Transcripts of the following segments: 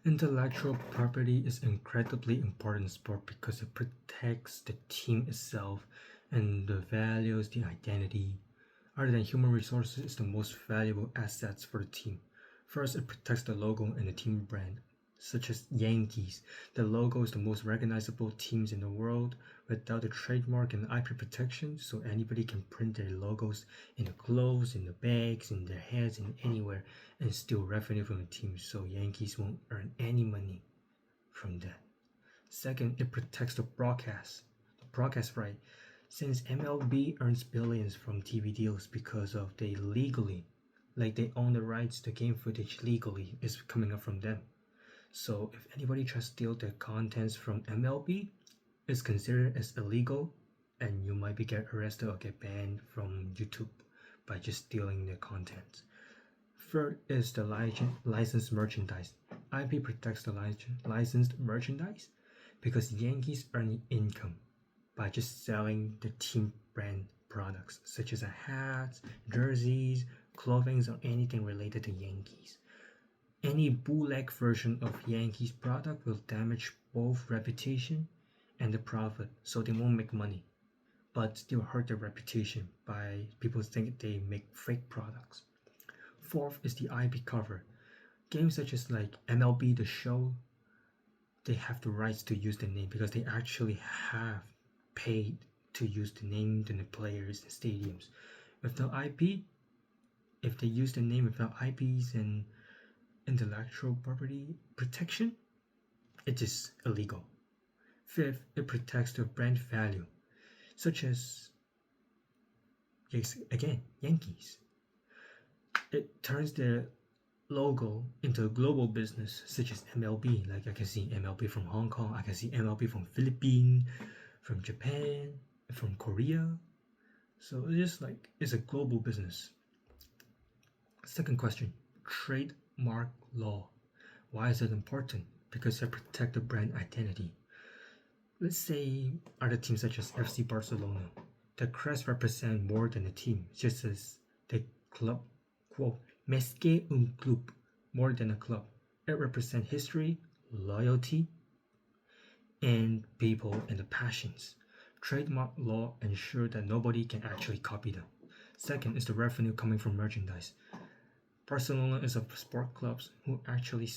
Intellectual property is incredibly important in sport because it protects the team itself and the values, the identity. Other than human resources is the most valuable assets for the team. First, it protects the logo and the team brand, such as Yankees. The logo is the most recognizable teams in the world without the trademark and IP protection, so anybody can print their logos in the clothes, in the bags, in their heads, and anywhere, and steal revenue from the team, so Yankees won't earn any money from that. Second, it protects the broadcast right. Since MLB earns billions from TV deals because of they legally, like they own the rights to game footage legally, is coming up from them. So if anybody tries to steal their contents from MLB, it's considered as illegal, and you might be get arrested or get banned from YouTube by just stealing their content. Third is the licensed merchandise. IP protects the licensed merchandise because Yankees earn income by just selling the team brand products such as hats, jerseys, clothing, or anything related to Yankees. Any bootleg version of Yankees product will damage both reputation and the profit, so they won't make money, but still hurt their reputation by people think they make fake products. Fourth is the IP cover. Games such as like MLB The Show, they have the rights to use the name because they actually have paid to use the name and the players and stadiums. Without IP, if they use the name without IPs and intellectual property protection, it is illegal. Fifth, it protects the brand value, such as, yes, again, Yankees. It turns their logo into a global business, such as MLB. Like I can see MLB from Hong Kong, I can see MLB from Philippines, from Japan, from Korea. So it's just like it's a global business. Second question, trademark law. Why is it important? Because it protects the brand identity. Let's say other teams such as FC Barcelona. The crest represent more than the team, just as the club, quote, "Més que un club," more than a club. It represents history, loyalty, and people and the passions. Trademark law ensure that nobody can actually copy them. Second is the revenue coming from merchandise. Barcelona is a sport clubs who actually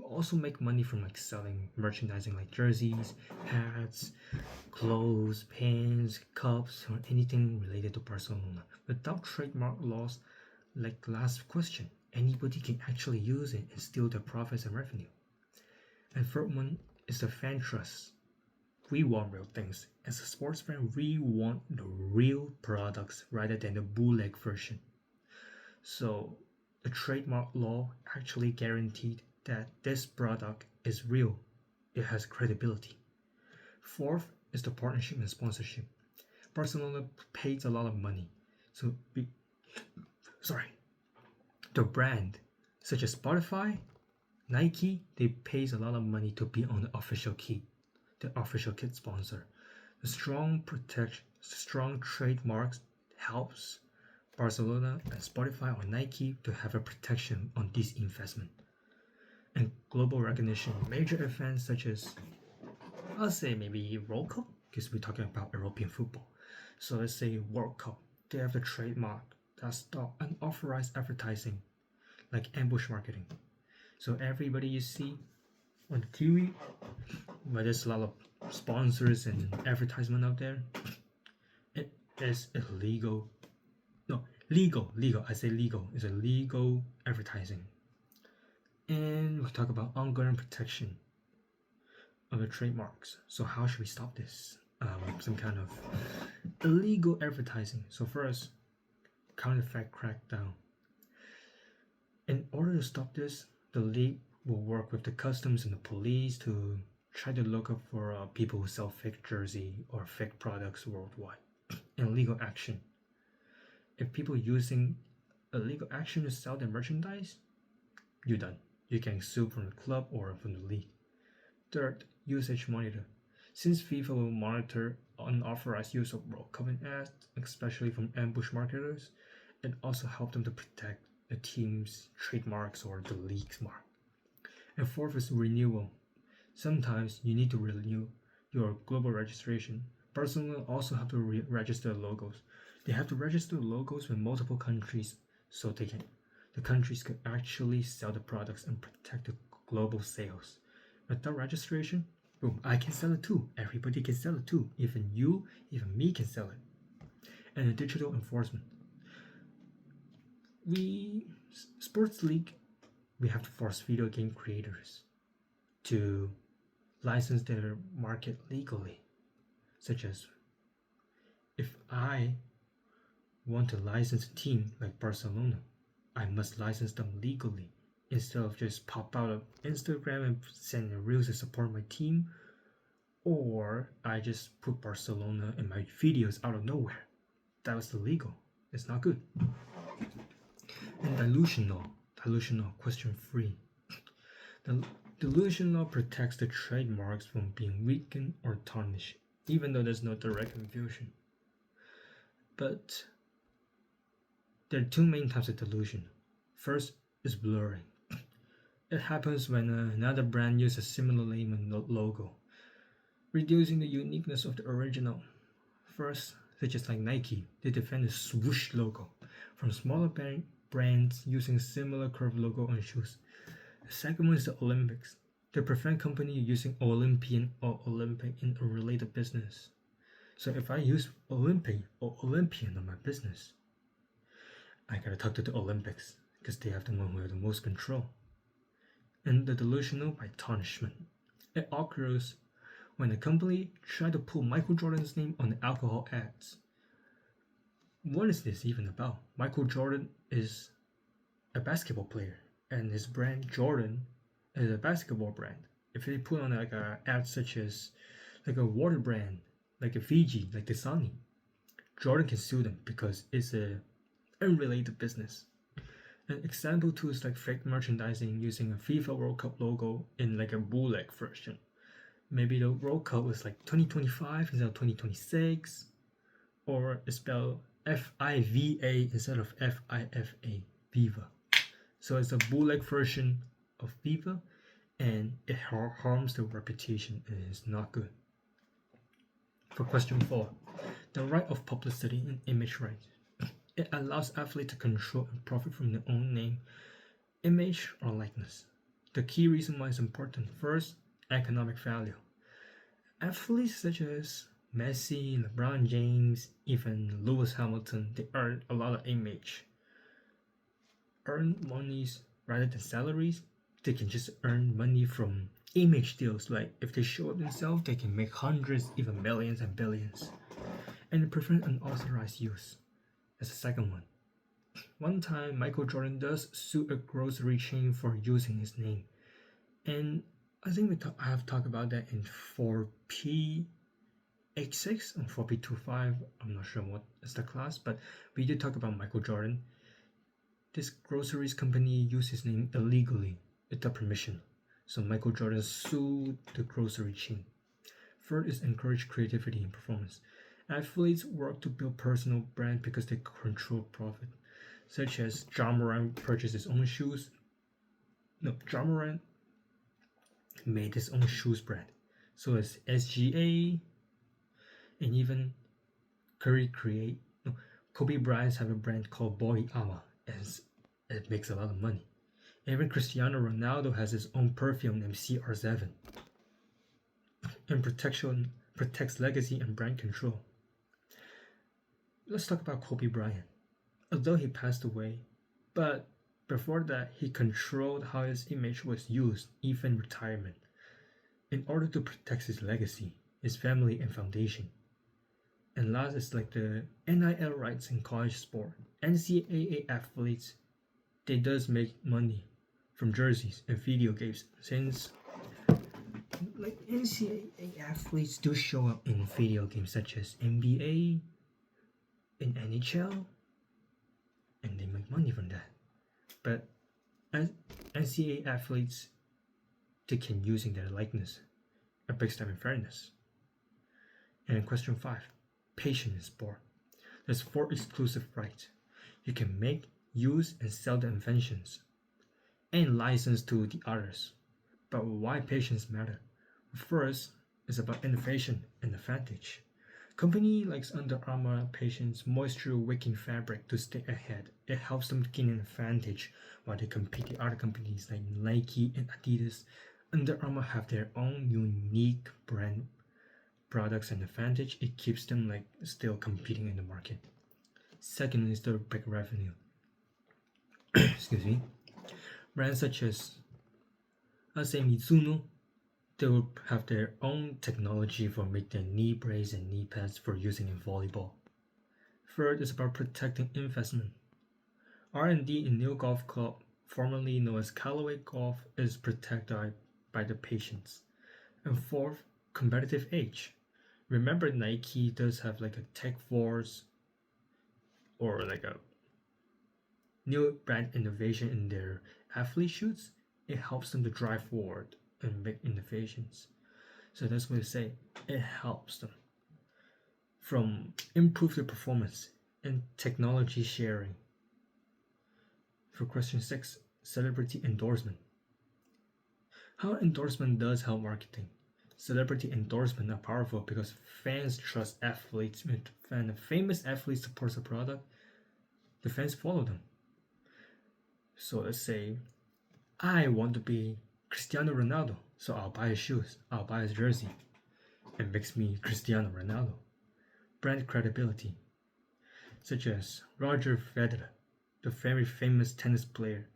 also make money from like selling merchandising like jerseys, hats, clothes, pens, cups, or anything related to Barcelona. Without trademark laws, like the last question, anybody can actually use it and steal their profits and revenue. And third one is the fan trust. We want real things. As a sports fan, we want the real products rather than the bootleg version. So the trademark law actually guaranteed that this product is real. It has credibility. Fourth is the partnership and sponsorship. Barcelona pays a lot of money. So the brand such as Spotify, Nike, they pays a lot of money to be on the official kit, the official kit sponsor. The strong trademarks helps Barcelona and Spotify or Nike to have a protection on this investment. And global recognition, major events such as, I'll say maybe World Cup, because we're talking about European football. So let's say World Cup, they have the trademark that stop unauthorized advertising, like ambush marketing. So everybody you see on the TV, where there's a lot of sponsors and advertisement out there, it is illegal. No, legal. I say legal. It's a legal advertising. And we'll talk about ongoing protection of the trademarks. So how should we stop this? Some kind of illegal advertising. So first, counterfeit crackdown. In order to stop this, the league will work with the customs and the police to try to look up for people who sell fake jersey or fake products worldwide. And legal action. If people using illegal action to sell their merchandise, you're done. You can sue from the club or from the league. Third, usage monitor. Since FIFA will monitor unauthorized use of World Cup ads, especially from ambush marketers, it also helps them to protect the team's trademarks or the league's mark. And fourth is renewal. Sometimes you need to renew your global registration. Barcelona also have to register logos. They have to register logos with multiple countries so the countries can actually sell the products and protect the global sales. Without registration, boom, I can sell it too. Everybody can sell it too. Even you, even me can sell it. And the digital enforcement. Sports league, we have to force video game creators to license their market legally, such as if I want to license a team like Barcelona, I must license them legally instead of just pop out of Instagram and send reels to support my team, or I just put Barcelona in my videos out of nowhere. That was illegal. It's not good. And delusional, question 3. The delusional protects the trademarks from being weakened or tarnished, even though there's no direct confusion. But there are two main types of delusion. First is blurring. It happens when another brand uses a similar name and logo, reducing the uniqueness of the original. First, such as like Nike, they defend the swoosh logo from smaller brands using similar curved logo on shoes. The second one is the Olympics. They prevent companies using Olympian or Olympic in a related business. So if I use Olympic or Olympian on my business, I gotta talk to the Olympics because they have the one who have the most control. And the delusional by tarnishment. It occurs when a company tries to pull Michael Jordan's name on the alcohol ads. What is this even about? Michael Jordan is a basketball player, and his brand Jordan is a basketball brand. If they put on like a ad such as like a water brand, like a Fiji, like Dasani, Jordan can sue them because it's a unrelated business. An example too is like fake merchandising using a FIFA World Cup logo in like a bootleg version. Maybe the World Cup was like 2025 instead of 2026, or it's spelled FIFA instead of FIFA, Viva. So it's a bootleg version of FIFA, and it harms the reputation and it's not good. For question 4, the right of publicity and image rights. It allows athletes to control and profit from their own name, image, or likeness. The key reason why it's important: first, economic value. Athletes such as Messi, LeBron James, even Lewis Hamilton, they earn a lot of image. Earn monies rather than salaries. They can just earn money from image deals. Like if they show up themselves, they can make hundreds, even millions and billions. And prevent unauthorized use. That's the second one. One time, Michael Jordan does sue a grocery chain for using his name. And I think I have talked about that in 4P86 or 4P25. I'm not sure what is the class, but we did talk about Michael Jordan. This groceries company used his name illegally without permission. So Michael Jordan sued the grocery chain. Third is encourage creativity and performance. Athletes work to build personal brand because they control profit, such as Ja Morant purchased his own shoes. No, Ja Morant made his own shoes brand. So it's SGA, and even Kobe Bryant have a brand called Boy Ama, and it makes a lot of money. Even Cristiano Ronaldo has his own perfume named CR7. And protection protects legacy and brand control. Let's talk about Kobe Bryant. Although he passed away, but before that he controlled how his image was used, even retirement, in order to protect his legacy, his family and foundation. And last is like the NIL rights in college sport. NCAA athletes, they does make money from jerseys and video games, since like NCAA athletes do show up in video games such as NBA, in NHL, and they make money from that. But as NCAA athletes, they can using their likeness, a big step in fairness. And in question 5, patent in sport. There's 4 exclusive rights. You can make, use, and sell the inventions, and license to the others. But why patience matter? First is about innovation and advantage. Company like Under Armour patience moisture wicking fabric to stay ahead. It helps them gain an advantage while they compete with other companies like Nike and Adidas. Under Armour have their own unique brand products and advantage. It keeps them like still competing in the market. Second is the big revenue. Excuse me. Brands such as, let's say, Mizuno, they will have their own technology for making their knee brace and knee pads for using in volleyball. Third is about protecting investment. R&D in New Golf Club, formerly known as Callaway Golf, is protected by the patients. And fourth, competitive edge. Remember, Nike does have like a tech force or like a new brand innovation in their athlete shoes. It helps them to drive forward and make innovations. So that's what I say. It helps them from improve their performance and technology sharing. For question 6, celebrity endorsement. How endorsement does help marketing? Celebrity endorsement are powerful because fans trust athletes. When a famous athlete supports a product, the fans follow them. So let's say I want to be Cristiano Ronaldo, so I'll buy his shoes, I'll buy his jersey. It makes me Cristiano Ronaldo. Brand credibility, such as Roger Federer, the very famous tennis player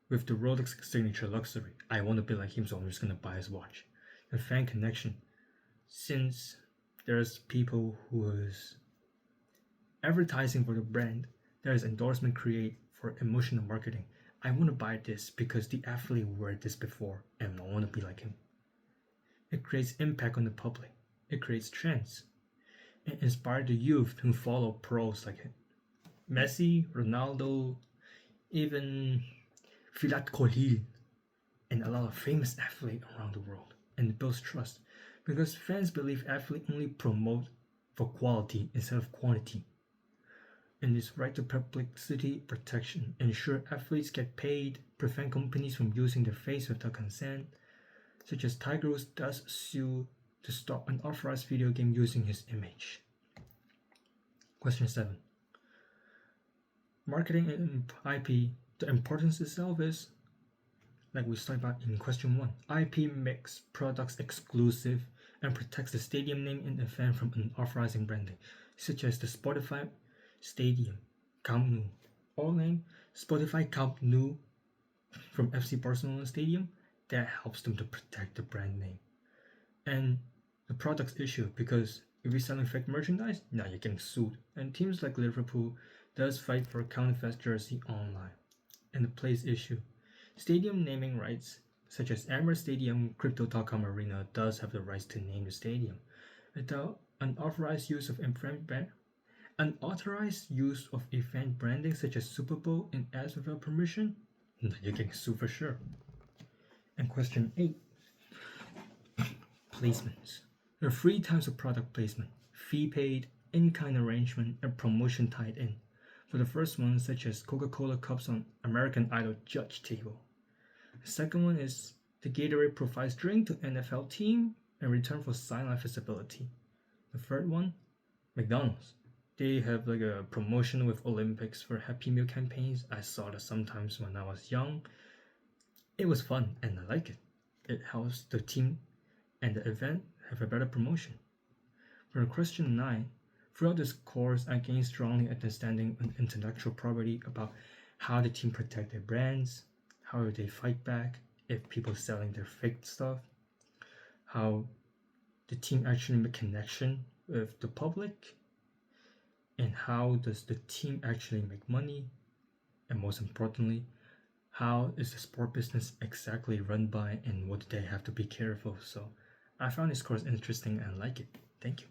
with the Rolex signature luxury. I want to be like him, so I'm just gonna buy his watch. And fan connection, since there's people who is advertising for the brand, there's endorsement create for emotional marketing. I want to buy this because the athlete wore this before and I want to be like him. It creates impact on the public. It creates trends. It inspires the youth who follow pros like Messi, Ronaldo, even Virat Kohli, and a lot of famous athletes around the world. And it builds trust because fans believe athletes only promote for quality instead of quantity. And its right to publicity protection, ensure athletes get paid, prevent companies from using their face without consent, such as Tiger Woods does sue to stop an unauthorized video game using his image. Question 7. Marketing and IP, the importance itself is, like we started about in question 1, IP makes products exclusive and protects the stadium name and event from unauthorized branding, such as the Spotify Stadium, Camp Nou, or name Spotify Camp Nou from FC Barcelona Stadium. That helps them to protect the brand name and the product's issue, because if you're selling fake merchandise, now you're getting sued. And teams like Liverpool does fight for a counterfeit jersey online. And the place issue, stadium naming rights such as Emirates Stadium, Crypto.com Arena does have the rights to name the stadium. Without unauthorized use of unauthorized use of event branding such as Super Bowl and ads without permission, you're getting sued for sure. And question 8, placements. There are 3 types of product placement: fee paid, in-kind arrangement, and promotion tied in. For the first one, such as Coca-Cola cups on American Idol judge table. The second one is the Gatorade provides drink to NFL team in return for sideline visibility. The third one, McDonald's. They have like a promotion with Olympics for Happy Meal campaigns. I saw that sometimes when I was young. It was fun and I like it. It helps the team and the event have a better promotion. For question 9, throughout this course, I gained strongly understanding on intellectual property about how the team protect their brands, how they fight back if people selling their fake stuff, how the team actually make connection with the public, and how does the team actually make money, and most importantly, how is the sport business exactly run by and what do they have to be careful. So I found this course interesting and like it. Thank you.